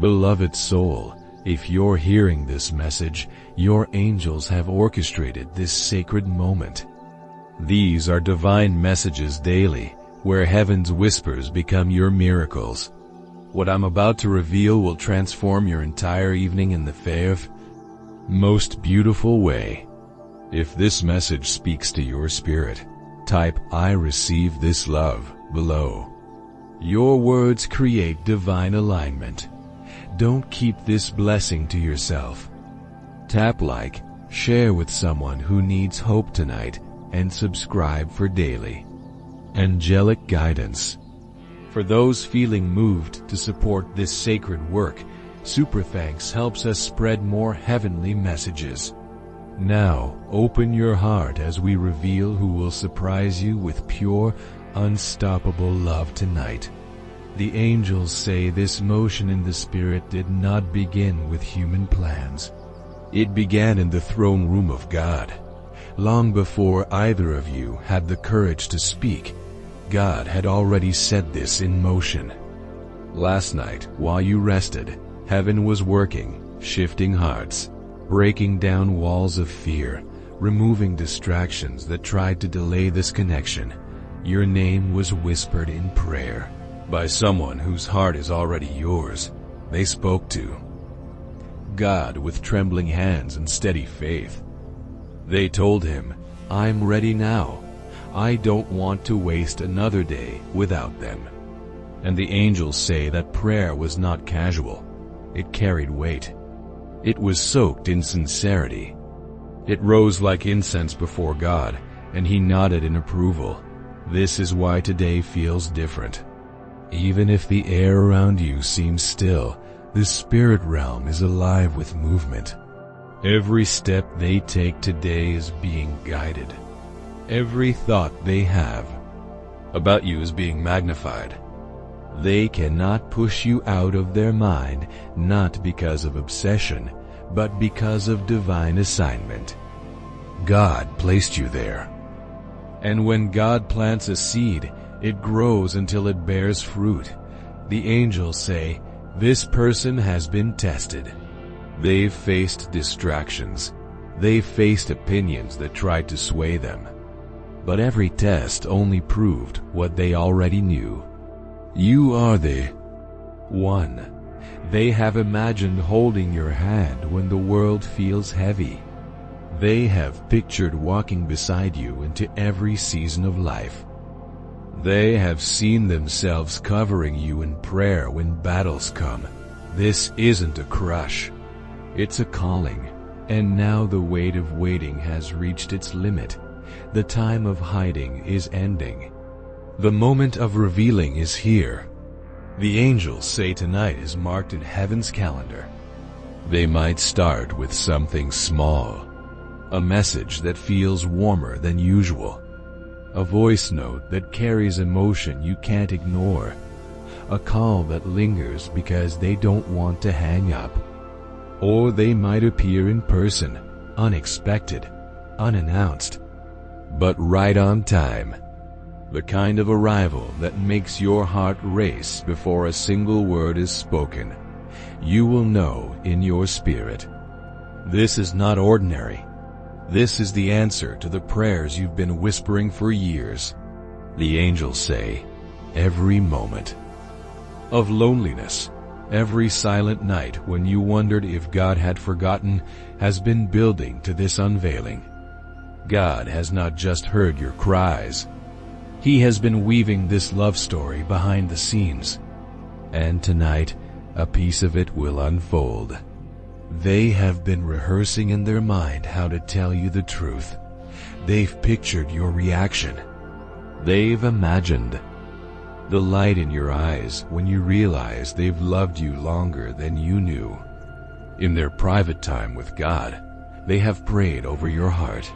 Beloved soul, if you're hearing this message, your angels have orchestrated this sacred moment. These are divine messages daily, where heaven's whispers become your miracles. What I'm about to reveal will transform your entire evening in the most beautiful way. If this message speaks to your spirit, type "I receive this love" below. Your words create divine alignment. Don't keep this blessing to yourself. Tap like, share with someone who needs hope tonight, and subscribe for daily angelic guidance. For those feeling moved to support this sacred work, Super Thanks helps us spread more heavenly messages. Now, open your heart as we reveal who will surprise you with pure, unstoppable love tonight. The angels say this motion in the spirit did not begin with human plans. It began in the throne room of God. Long before either of you had the courage to speak, God had already set this in motion. Last night, while you rested, heaven was working, shifting hearts, breaking down walls of fear, removing distractions that tried to delay this connection. Your name was whispered in prayer by someone whose heart is already yours. They spoke to God with trembling hands and steady faith. They told him, "I'm ready now. I don't want to waste another day without them." And the angels say that prayer was not casual. It carried weight. It was soaked in sincerity. It rose like incense before God, and he nodded in approval. This is why today feels different. Even if the air around you seems still, the spirit realm is alive with movement. Every step they take today is being guided. Every thought they have about you is being magnified. They cannot push you out of their mind, not because of obsession, but because of divine assignment. God placed you there. And when God plants a seed, it grows until it bears fruit. The angels say, "This person has been tested." They've faced distractions. They've faced opinions that tried to sway them. But every test only proved what they already knew. You are the one. They have imagined holding your hand when the world feels heavy. They have pictured walking beside you into every season of life. They have seen themselves covering you in prayer when battles come. This isn't a crush. It's a calling. And now the weight of waiting has reached its limit. The time of hiding is ending. The moment of revealing is here. The angels say tonight is marked in heaven's calendar. They might start with something small. A message that feels warmer than usual. A voice note that carries emotion you can't ignore. A call that lingers because they don't want to hang up. Or they might appear in person, unexpected, unannounced, but right on time. The kind of arrival that makes your heart race before a single word is spoken. You will know in your spirit. This is not ordinary. This is the answer to the prayers you've been whispering for years. The angels say, every moment of loneliness, every silent night when you wondered if God had forgotten, has been building to this unveiling. God has not just heard your cries. He has been weaving this love story behind the scenes. And tonight, a piece of it will unfold. They have been rehearsing in their mind how to tell you the truth. They've pictured your reaction. They've imagined the light in your eyes when you realize they've loved you longer than you knew. In their private time with God, they have prayed over your heart.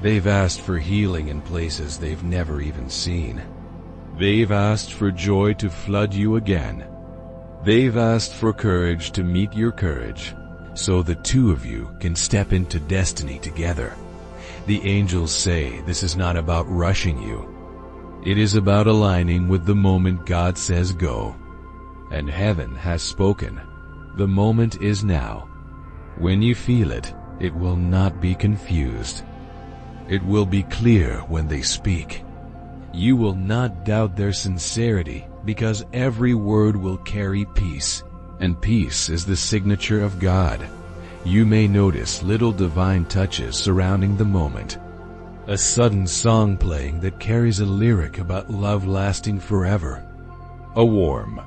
They've asked for healing in places they've never even seen. They've asked for joy to flood you again. They've asked for courage to meet your courage, so the two of you can step into destiny together. The angels say this is not about rushing you. It is about aligning with the moment God says go. And heaven has spoken. The moment is now. When you feel it, it will not be confused. It will be clear when they speak. You will not doubt their sincerity, because every word will carry peace, and peace is the signature of God. You may notice little divine touches surrounding the moment. A sudden song playing that carries a lyric about love lasting forever. A warm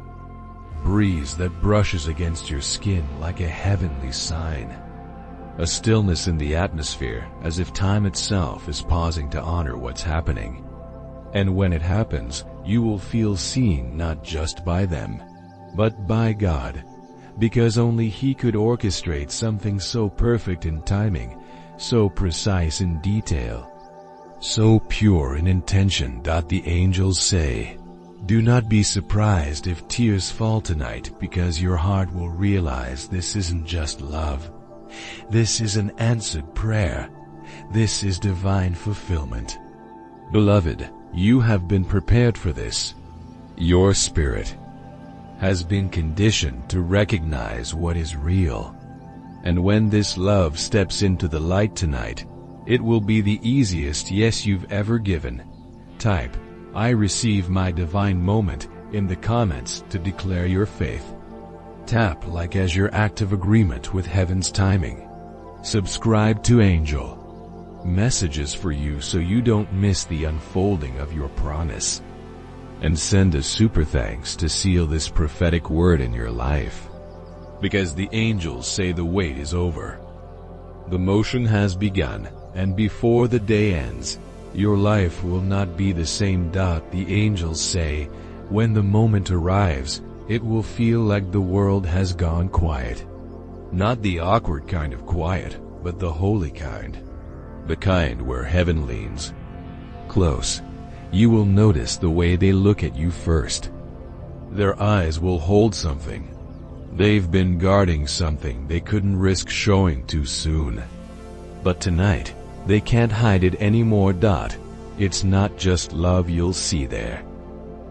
breeze that brushes against your skin like a heavenly sign. A stillness in the atmosphere, as if time itself is pausing to honor what's happening. And when it happens, you will feel seen not just by them, but by God, because only He could orchestrate something so perfect in timing, so precise in detail, so pure in intention. The angels say, do not be surprised if tears fall tonight, because your heart will realize this isn't just love. This is an answered prayer. This is divine fulfillment. Beloved, you have been prepared for this. Your spirit has been conditioned to recognize what is real. And when this love steps into the light tonight, it will be the easiest yes you've ever given. Type, I receive my divine moment, in the comments to declare your faith. Tap like as your act of agreement with heaven's timing. Subscribe to Angel Messages for you so you don't miss the unfolding of your promise. And send a super thanks to seal this prophetic word in your life. Because the angels say the wait is over. The motion has begun, and before the day ends, your life will not be the same. The angels say, when the moment arrives, it will feel like the world has gone quiet. Not the awkward kind of quiet, but the holy kind. The kind where heaven leans close. You will notice the way they look at you first. Their eyes will hold something. They've been guarding something they couldn't risk showing too soon. But tonight, they can't hide it anymore. It's not just love you'll see there.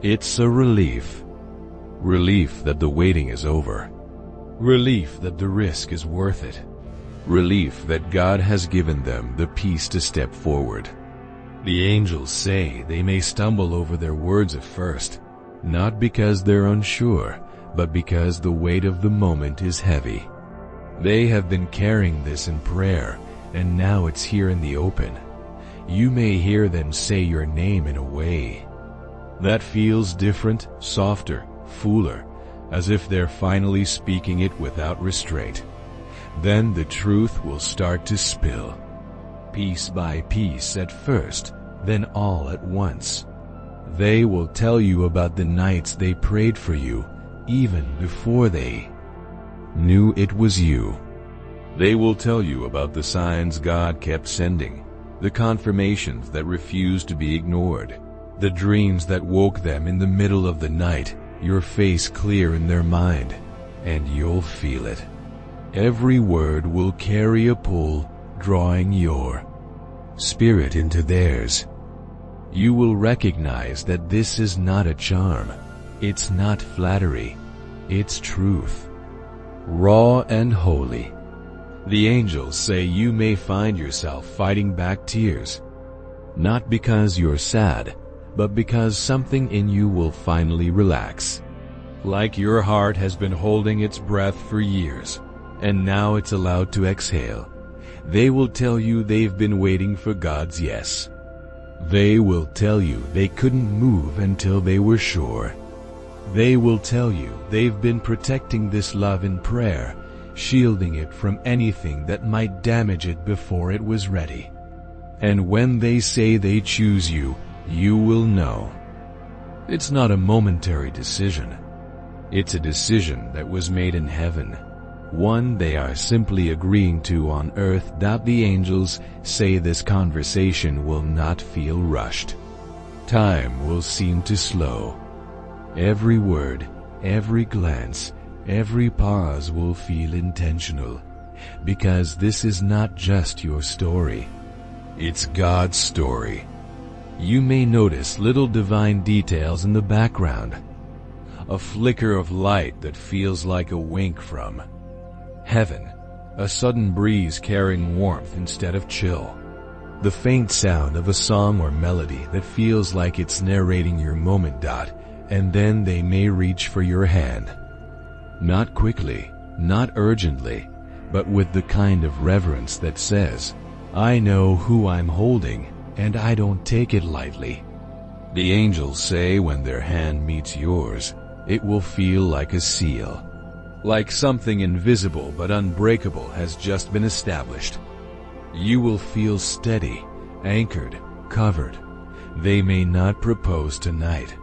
It's a relief. Relief that the waiting is over. Relief that the risk is worth it. Relief that God has given them the peace to step forward. The angels say they may stumble over their words at first, not because they're unsure, but because the weight of the moment is heavy. They have been carrying this in prayer, and now it's here in the open. You may hear them say your name in a way that feels different, softer, fuller, as if they're finally speaking it without restraint. Then the truth will start to spill. Piece by piece at first, then all at once. They will tell you about the nights they prayed for you, even before they knew it was you. They will tell you about the signs God kept sending, the confirmations that refused to be ignored, the dreams that woke them in the middle of the night, your face clear in their mind, and you'll feel it. Every word will carry a pull, drawing your spirit into theirs. You will recognize that this is not a charm. It's not flattery. It's truth. Raw and holy. The angels say you may find yourself fighting back tears. Not because you're sad, but because something in you will finally relax. Like your heart has been holding its breath for years, and now it's allowed to exhale. They will tell you they've been waiting for God's yes. They will tell you they couldn't move until they were sure. They will tell you they've been protecting this love in prayer, shielding it from anything that might damage it before it was ready. And when they say they choose you, you will know. It's not a momentary decision. It's a decision that was made in heaven. One they are simply agreeing to on earth. The angels say this conversation will not feel rushed. Time will seem to slow. Every word, every glance, every pause will feel intentional. Because this is not just your story. It's God's story. You may notice little divine details in the background. a flicker of light that feels like a wink from heaven, a sudden breeze carrying warmth instead of chill, the faint sound of a song or melody that feels like it's narrating your moment. And then they may reach for your hand. Not quickly, not urgently, but with the kind of reverence that says, I know who I'm holding, and I don't take it lightly. The angels say when their hand meets yours, it will feel like a seal, like something invisible but unbreakable has just been established. You will feel steady, anchored, covered. They may not propose tonight,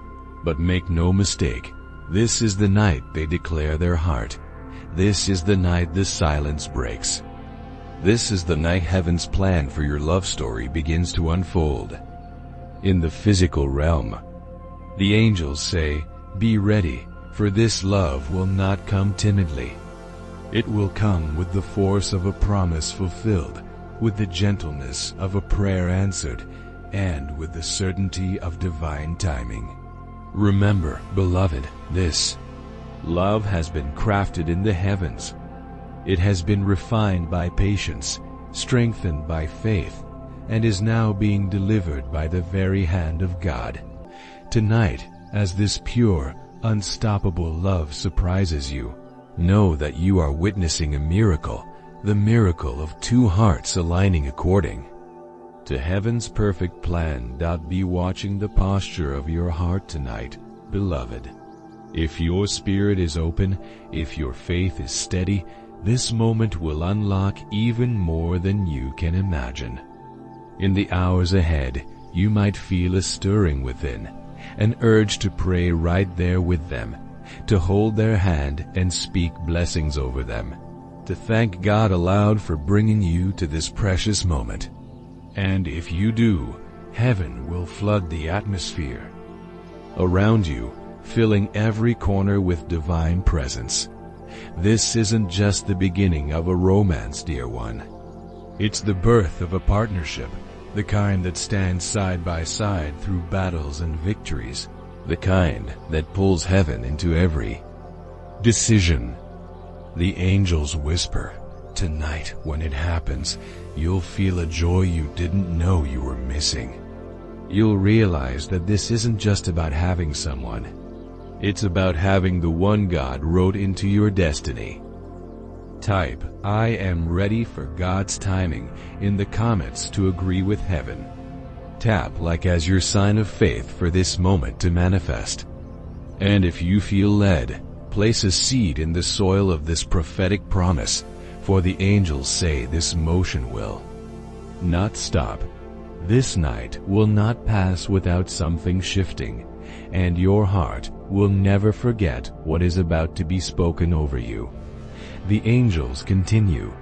but make no mistake, this is the night they declare their heart. This is the night the silence breaks. This is the night heaven's plan for your love story begins to unfold. In the physical realm, the angels say, be ready, for this love will not come timidly. It will come with the force of a promise fulfilled, with the gentleness of a prayer answered, and with the certainty of divine timing. Remember, beloved, this love has been crafted in the heavens. It has been refined by patience, strengthened by faith, and is now being delivered by the very hand of God. Tonight, as this pure, unstoppable love surprises you, know that you are witnessing a miracle, the miracle of two hearts aligning according to heaven's perfect plan. Be watching the posture of your heart tonight, beloved. If your spirit is open, if your faith is steady, this moment will unlock even more than you can imagine. In the hours ahead, you might feel a stirring within, an urge to pray right there with them, to hold their hand and speak blessings over them, to thank God aloud for bringing you to this precious moment. And if you do, heaven will flood the atmosphere around you, filling every corner with divine presence. This isn't just the beginning of a romance, dear one. It's the birth of a partnership, the kind that stands side by side through battles and victories, the kind that pulls heaven into every decision. The angels whisper, tonight when it happens, you'll feel a joy you didn't know you were missing. You'll realize that this isn't just about having someone. It's about having the one God wrote into your destiny. Type, I am ready for God's timing in the comments to agree with heaven. Tap like as your sign of faith for this moment to manifest. And if you feel led, place a seed in the soil of this prophetic promise, for the angels say this motion will not stop. This night will not pass without something shifting, and your heart will never forget what is about to be spoken over you. The angels continue.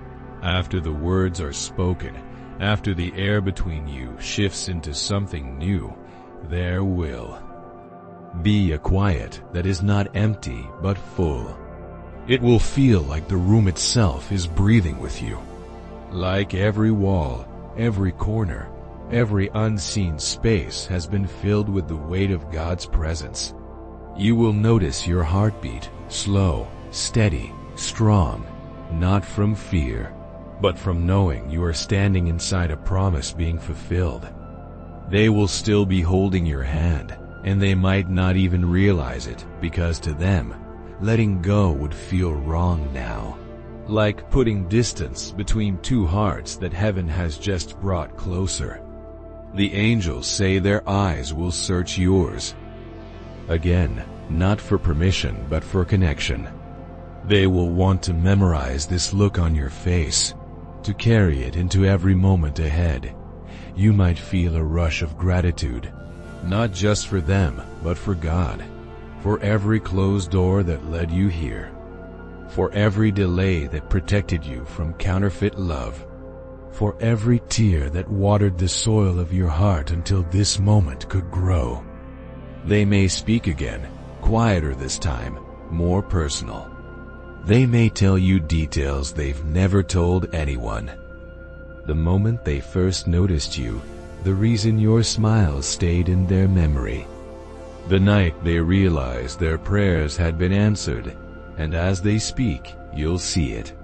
After the words are spoken, after the air between you shifts into something new, there will be a quiet that is not empty but full. It will feel like the room itself is breathing with you. Like every wall, every corner, every unseen space has been filled with the weight of God's presence. You will notice your heartbeat, slow, steady, strong, not from fear, but from knowing you are standing inside a promise being fulfilled. They will still be holding your hand, and they might not even realize it, because to them, letting go would feel wrong now. Like putting distance between two hearts that heaven has just brought closer. The angels say their eyes will search yours. Again, not for permission but for connection. They will want to memorize this look on your face, to carry it into every moment ahead. You might feel a rush of gratitude, not just for them, but for God, for every closed door that led you here, for every delay that protected you from counterfeit love, for every tear that watered the soil of your heart until this moment could grow. They may speak again, quieter this time, more personal. They may tell you details they've never told anyone. The moment they first noticed you, the reason your smile stayed in their memory. The night they realize their prayers had been answered, and as they speak, you'll see it.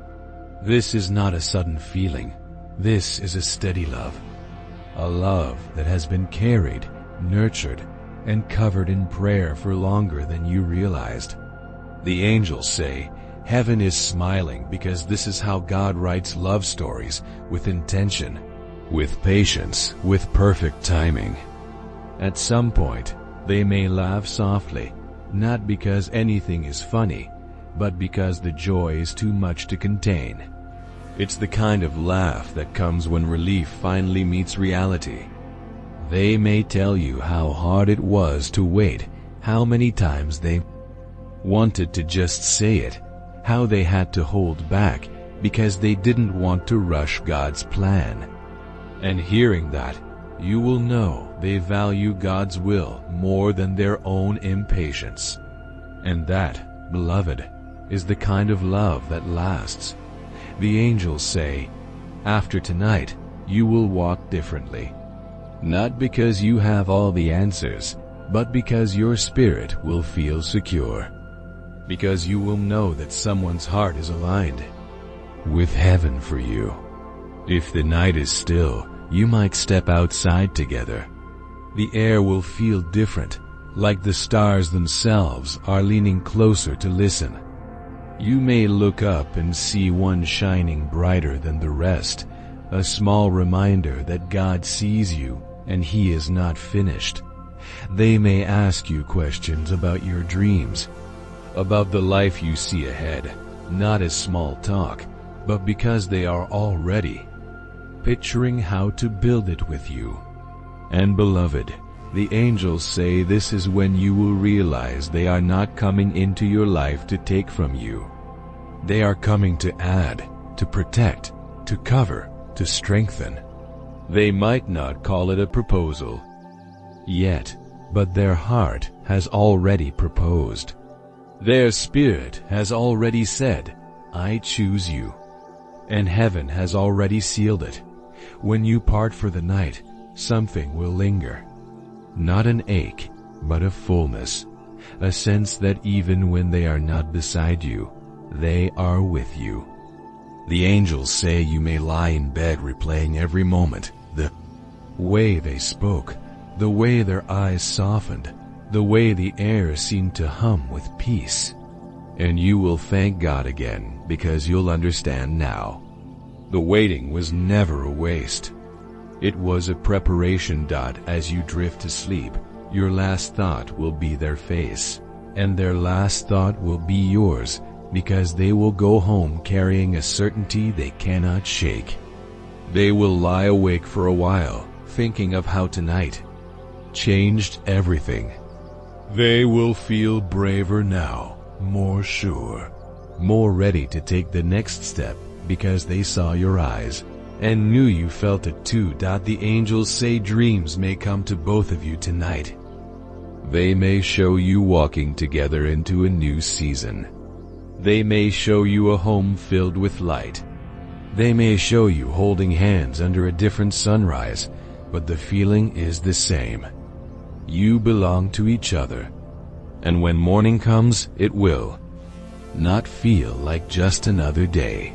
This is not a sudden feeling. This is a steady love. A love that has been carried, nurtured, and covered in prayer for longer than you realized. The angels say, heaven is smiling because this is how God writes love stories, with intention, with patience, with perfect timing. At some point, they may laugh softly, not because anything is funny, but because the joy is too much to contain. It's the kind of laugh that comes when relief finally meets reality. They may tell you how hard it was to wait, how many times they wanted to just say it, how they had to hold back because they didn't want to rush God's plan. And hearing that, you will know they value God's will more than their own impatience. And that, beloved, is the kind of love that lasts. The angels say, after tonight, you will walk differently. Not because you have all the answers, but because your spirit will feel secure. Because you will know that someone's heart is aligned with heaven for you. If the night is still, you might step outside together. The air will feel different, like the stars themselves are leaning closer to listen. You may look up and see one shining brighter than the rest, a small reminder that God sees you and He is not finished. They may ask you questions about your dreams, about the life you see ahead, not as small talk, but because they are already picturing how to build it with you. And beloved, the angels say this is when you will realize they are not coming into your life to take from you. They are coming to add, to protect, to cover, to strengthen. They might not call it a proposal yet, but their heart has already proposed. Their spirit has already said, I choose you. And heaven has already sealed it. When you part for the night, something will linger. Not an ache, but a fullness, a sense that even when they are not beside you, they are with you. The angels say you may lie in bed replaying every moment, the way they spoke, the way their eyes softened, the way the air seemed to hum with peace. And you will thank God again because you'll understand now. The waiting was never a waste. It was a preparation. As you drift to sleep, your last thought will be their face, and their last thought will be yours, because they will go home carrying a certainty they cannot shake. They will lie awake for a while, thinking of how tonight changed everything. They will feel braver now, more sure, more ready to take the next step, because they saw your eyes and knew you felt it too. The angels say dreams may come to both of you tonight. They may show you walking together into a new season. They may show you a home filled with light. They may show you holding hands under a different sunrise, but the feeling is the same. You belong to each other. And when morning comes, it will not feel like just another day.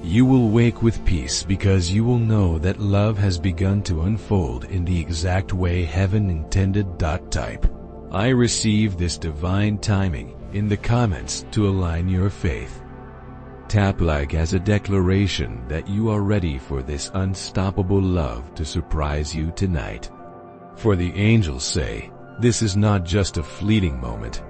You will wake with peace because you will know that love has begun to unfold in the exact way heaven intended. Type, I receive this divine timing in the comments to align your faith. Tap like as a declaration that you are ready for this unstoppable love to surprise you tonight. For the angels say, this is not just a fleeting moment,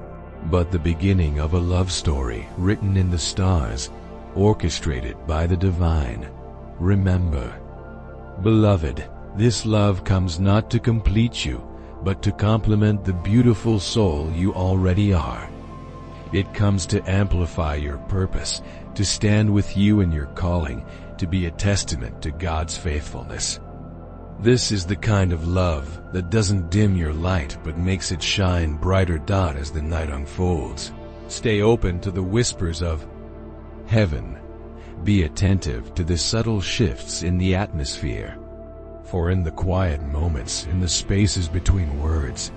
but the beginning of a love story written in the stars, orchestrated by the divine. Remember, beloved, this love comes not to complete you, but to complement the beautiful soul you already are. It comes to amplify your purpose, to stand with you in your calling, to be a testament to God's faithfulness. This is the kind of love that doesn't dim your light but makes it shine brighter. As the night unfolds, stay open to the whispers of heaven. Be attentive to the subtle shifts in the atmosphere. For in the quiet moments, in the spaces between words,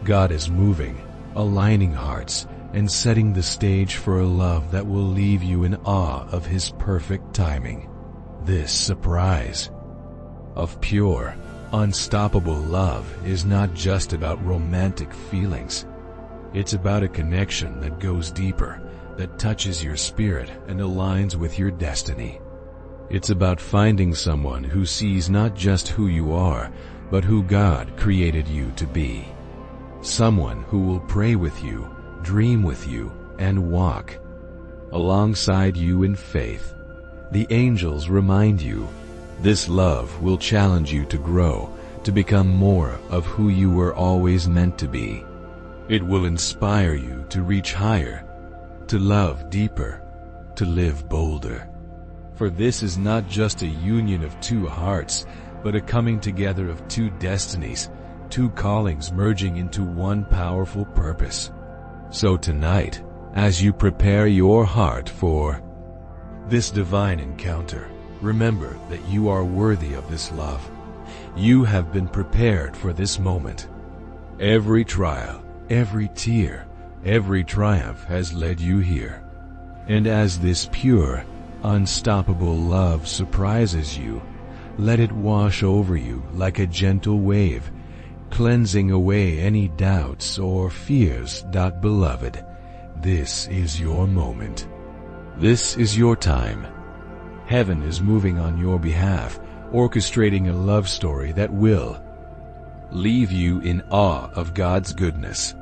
God is moving, aligning hearts, and setting the stage for a love that will leave you in awe of His perfect timing. This surprise of pure, unstoppable love is not just about romantic feelings. It's about a connection that goes deeper, that touches your spirit and aligns with your destiny. It's about finding someone who sees not just who you are, but who God created you to be. Someone who will pray with you, dream with you, and walk alongside you in faith. The angels remind you, this love will challenge you to grow, to become more of who you were always meant to be. It will inspire you to reach higher, to love deeper, to live bolder. For this is not just a union of two hearts, but a coming together of two destinies, two callings merging into one powerful purpose. So tonight, as you prepare your heart for this divine encounter, remember that you are worthy of this love. You have been prepared for this moment. Every trial, every tear, every triumph has led you here. And as this pure, unstoppable love surprises you, let it wash over you like a gentle wave, cleansing away any doubts or fears. Beloved, this is your moment. This is your time. Heaven is moving on your behalf, orchestrating a love story that will leave you in awe of God's goodness.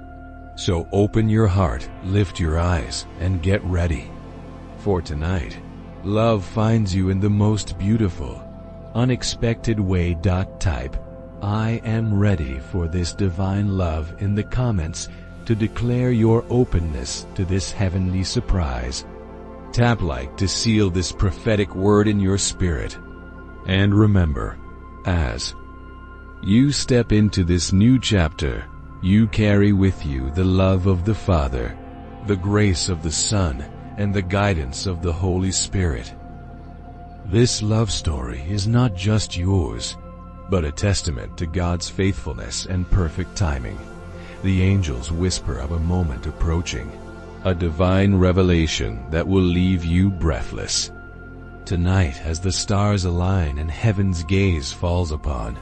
So open your heart, lift your eyes, and get ready. For tonight, love finds you in the most beautiful, unexpected way. Type, I am ready for this divine love in the comments to declare your openness to this heavenly surprise. Tap like to seal this prophetic word in your spirit. And remember, as you step into this new chapter, you carry with you the love of the Father, the grace of the Son, and the guidance of the Holy Spirit. This love story is not just yours, but a testament to God's faithfulness and perfect timing. The angels whisper of a moment approaching, a divine revelation that will leave you breathless. Tonight, as the stars align and heaven's gaze falls upon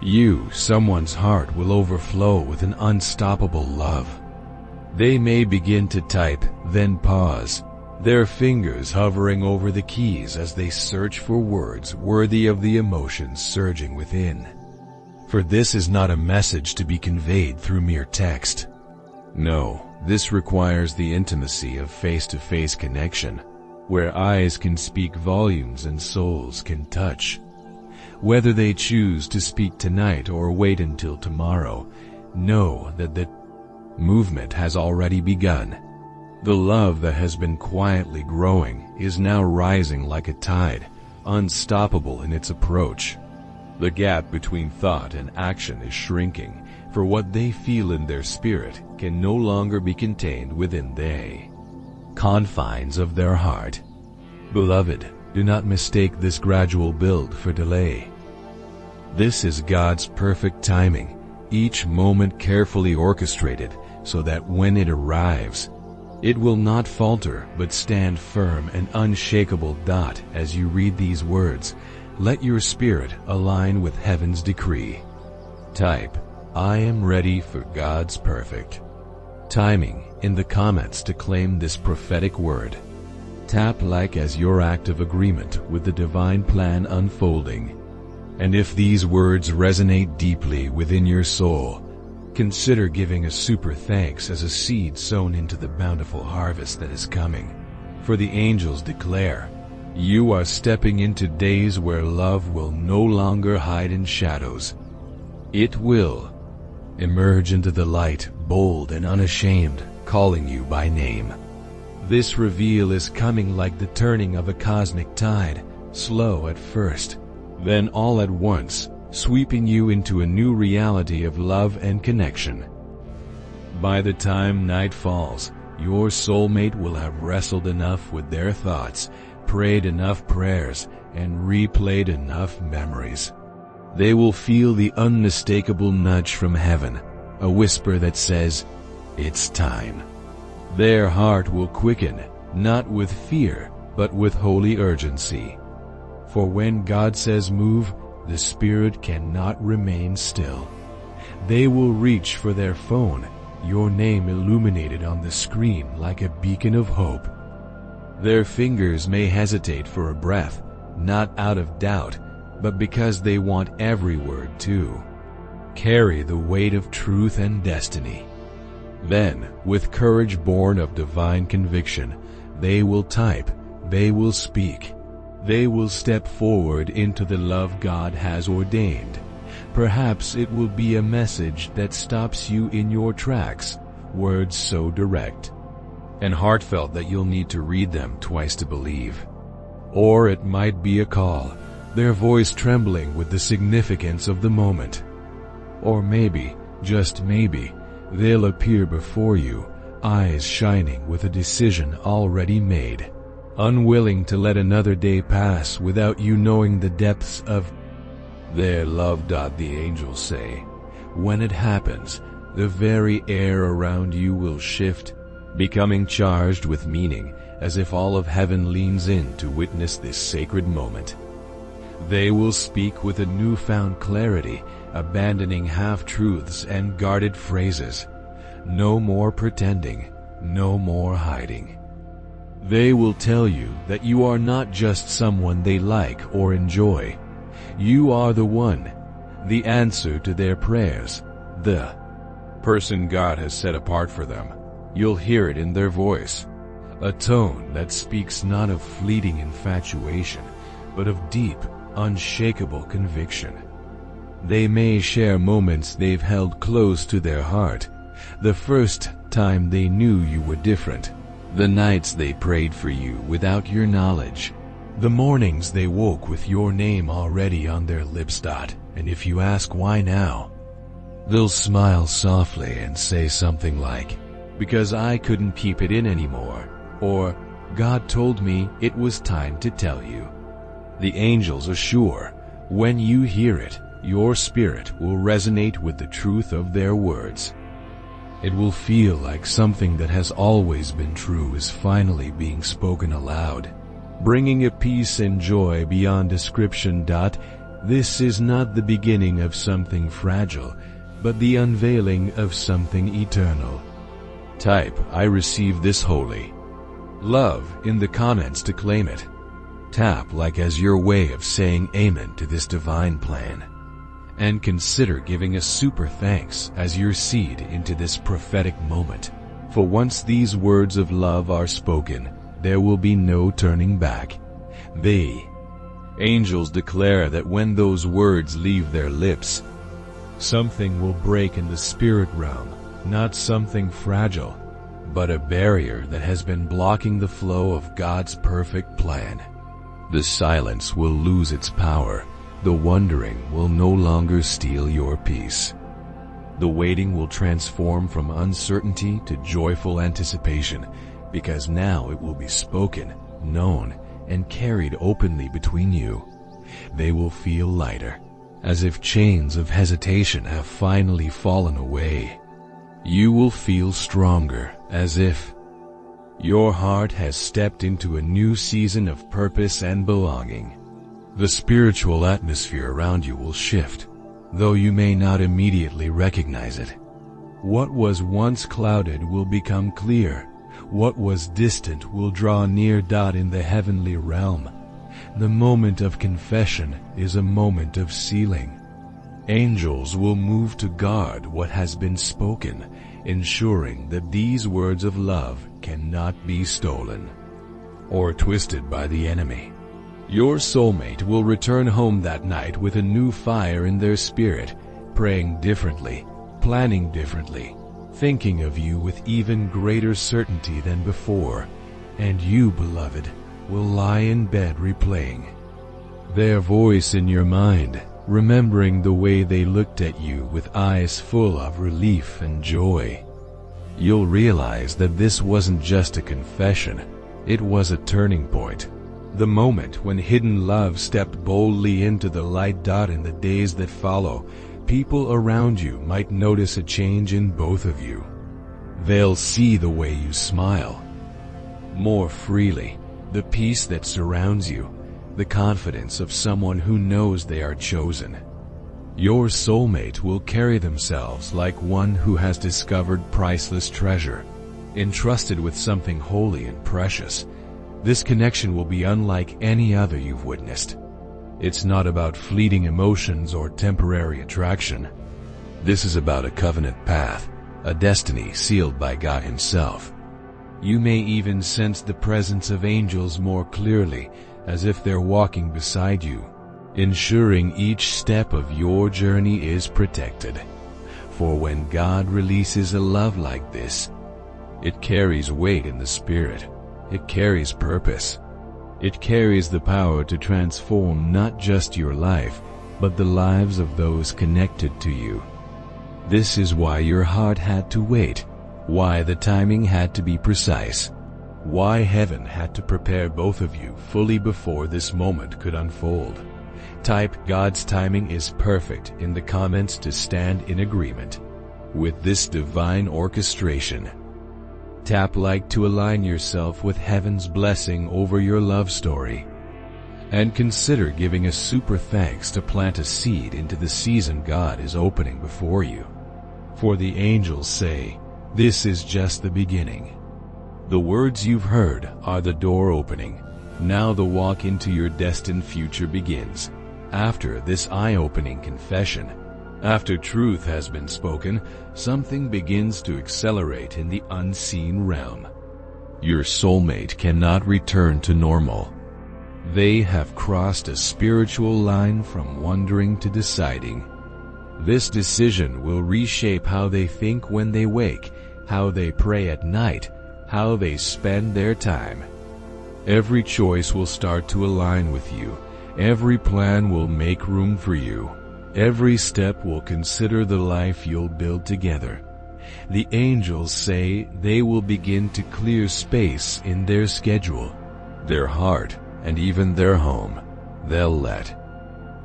you, someone's heart will overflow with an unstoppable love. They may begin to type, then pause, their fingers hovering over the keys as they search for words worthy of the emotions surging within. For this is not a message to be conveyed through mere text. No, this requires the intimacy of face-to-face connection, where eyes can speak volumes and souls can touch. Whether they choose to speak tonight or wait until tomorrow, know that the movement has already begun. The love that has been quietly growing is now rising like a tide, unstoppable in its approach. The gap between thought and action is shrinking, for what they feel in their spirit can no longer be contained within the confines of their heart. Beloved, do not mistake this gradual build for delay. This is God's perfect timing, each moment carefully orchestrated so that when it arrives, it will not falter but stand firm and unshakable. As you read these words, let your spirit align with heaven's decree. Type, I am ready for God's perfect timing in the comments to claim this prophetic word. Tap like as your act of agreement with the divine plan unfolding. And if these words resonate deeply within your soul, consider giving a super thanks as a seed sown into the bountiful harvest that is coming. For the angels declare, you are stepping into days where love will no longer hide in shadows. It will emerge into the light, bold and unashamed, calling you by name. This reveal is coming like the turning of a cosmic tide, slow at first, then all at once, sweeping you into a new reality of love and connection. By the time night falls, your soulmate will have wrestled enough with their thoughts, prayed enough prayers, and replayed enough memories. They will feel the unmistakable nudge from heaven, a whisper that says, "It's time." Their heart will quicken, not with fear, but with holy urgency. For when God says move, the Spirit cannot remain still. They will reach for their phone, your name illuminated on the screen like a beacon of hope. Their fingers may hesitate for a breath, not out of doubt, but because they want every word to carry the weight of truth and destiny. Then, with courage born of divine conviction, they will type, they will speak, they will step forward into the love God has ordained. Perhaps it will be a message that stops you in your tracks, words so direct and heartfelt that you'll need to read them twice to believe. Or it might be a call, their voice trembling with the significance of the moment. Or maybe, just maybe, they'll appear before you, eyes shining with a decision already made, unwilling to let another day pass without you knowing the depths of their love. The angels say, when it happens, the very air around you will shift, becoming charged with meaning, as if all of heaven leans in to witness this sacred moment. They will speak with a newfound clarity, abandoning half-truths and guarded phrases. No more pretending, no more hiding. They will tell you that you are not just someone they like or enjoy. You are the one, the answer to their prayers, the person God has set apart for them. You'll hear it in their voice, a tone that speaks not of fleeting infatuation, but of deep, unshakable conviction. They may share moments they've held close to their heart, the first time they knew you were different, the nights they prayed for you without your knowledge, the mornings they woke with your name already on their lips. And if you ask why now, they'll smile softly and say something like, "Because I couldn't keep it in anymore," or "God told me it was time to tell you." The angels assure, when you hear it, your spirit will resonate with the truth of their words. It will feel like something that has always been true is finally being spoken aloud, bringing a peace and joy beyond description. This is not the beginning of something fragile, but the unveiling of something eternal. Type, "I receive this holy love" in the comments to claim it. Tap like as your way of saying amen to this divine plan. And consider giving a super thanks as your seed into this prophetic moment. For once these words of love are spoken, there will be no turning back. The angels declare that when those words leave their lips, something will break in the spirit realm, not something fragile, but a barrier that has been blocking the flow of God's perfect plan. The silence will lose its power. The wondering will no longer steal your peace. The waiting will transform from uncertainty to joyful anticipation, because now it will be spoken, known, and carried openly between you. They will feel lighter, as if chains of hesitation have finally fallen away. You will feel stronger, as if your heart has stepped into a new season of purpose and belonging. The spiritual atmosphere around you will shift, though you may not immediately recognize it. What was once clouded will become clear. What was distant will draw near. In the heavenly realm, the moment of confession is a moment of sealing. Angels will move to guard what has been spoken, ensuring that these words of love cannot be stolen or twisted by the enemy. Your soulmate will return home that night with a new fire in their spirit, praying differently, planning differently, thinking of you with even greater certainty than before, and you, beloved, will lie in bed replaying their voice in your mind, remembering the way they looked at you with eyes full of relief and joy. You'll realize that this wasn't just a confession, it was a turning point. The moment when hidden love stepped boldly into the light. In the days that follow, People around you might notice a change in both of you. They'll see the way you smile more freely, the peace that surrounds you, the confidence of someone who knows they are chosen. Your soulmate will carry themselves like one who has discovered priceless treasure, entrusted with something holy and precious. This connection will be unlike any other you've witnessed. It's not about fleeting emotions or temporary attraction. This is about a covenant path, a destiny sealed by God Himself. You may even sense the presence of angels more clearly, as if they're walking beside you, ensuring each step of your journey is protected. For when God releases a love like this, it carries weight in the spirit. It carries purpose. It carries the power to transform not just your life, but the lives of those connected to you. This is why your heart had to wait, why the timing had to be precise, why heaven had to prepare both of you fully before this moment could unfold. Type "God's timing is perfect" in the comments to stand in agreement with this divine orchestration. Tap like to align yourself with heaven's blessing over your love story. And consider giving a super thanks to plant a seed into the season God is opening before you. For the angels say, this is just the beginning. The words you've heard are the door opening. Now the walk into your destined future begins. After this eye-opening confession, after truth has been spoken, something begins to accelerate in the unseen realm. Your soulmate cannot return to normal. They have crossed a spiritual line from wondering to deciding. This decision will reshape how they think when they wake, how they pray at night, how they spend their time. Every choice will start to align with you. Every plan will make room for you. Every step will consider the life you'll build together. The angels say they will begin to clear space in their schedule, their heart, and even their home. They'll let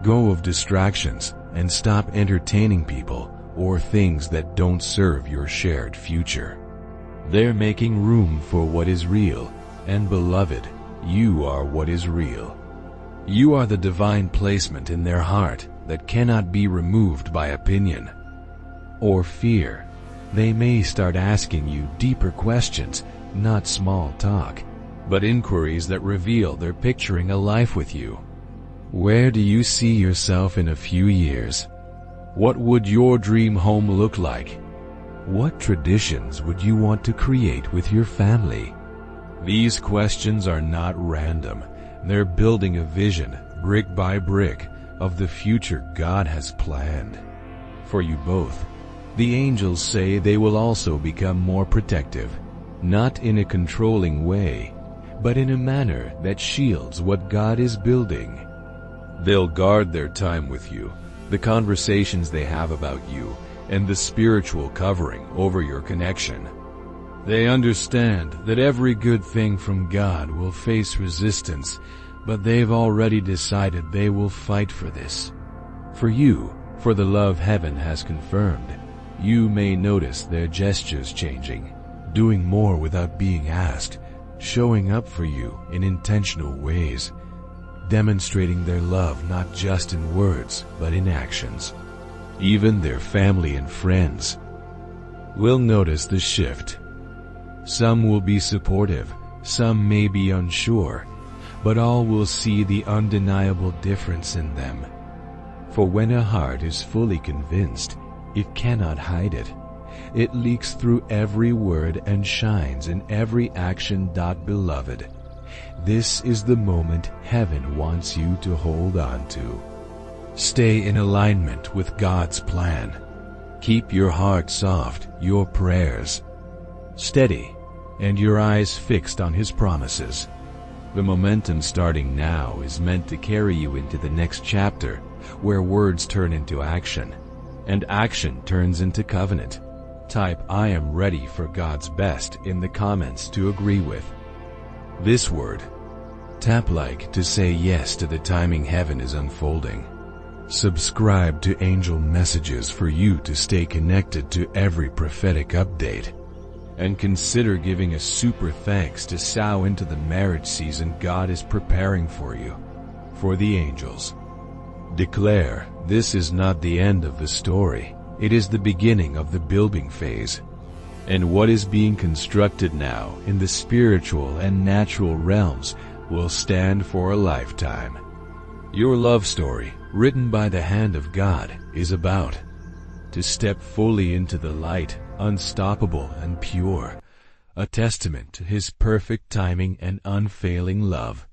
go of distractions and stop entertaining people or things that don't serve your shared future. They're making room for what is real, and beloved, you are what is real. You are the divine placement in their heart that cannot be removed by opinion or fear. They may start asking you deeper questions, not small talk, but inquiries that reveal they're picturing a life with you. Where do you see yourself in a few years? What would your dream home look like? What traditions would you want to create with your family? These questions are not random. They're building a vision, brick by brick, of the future God has planned for you both. The angels say they will also become more protective, not in a controlling way, but in a manner that shields what God is building. They'll guard their time with you, the conversations they have about you, and the spiritual covering over your connection. They understand that every good thing from God will face resistance, but they've already decided they will fight for this. For you, for the love heaven has confirmed, you may notice their gestures changing, doing more without being asked, showing up for you in intentional ways, demonstrating their love not just in words but in actions. Even their family and friends will notice the shift. Some will be supportive, some may be unsure, but all will see the undeniable difference in them. For when a heart is fully convinced, it cannot hide it. It leaks through every word and shines in every action. Beloved, this is the moment heaven wants you to hold on to. Stay in alignment with God's plan. Keep your heart soft, your prayers steady, and your eyes fixed on His promises. The momentum starting now is meant to carry you into the next chapter, where words turn into action, and action turns into covenant. Type "I am ready for God's best" in the comments to agree with this word. Tap like to say yes to the timing heaven is unfolding. Subscribe to Angel Messages for you to stay connected to every prophetic update. And consider giving a super thanks to sow into the marriage season God is preparing for you. For the angels declare, this is not the end of the story, it is the beginning of the building phase. And what is being constructed now in the spiritual and natural realms will stand for a lifetime. Your love story, written by the hand of God, is about to step fully into the light, unstoppable and pure, a testament to His perfect timing and unfailing love.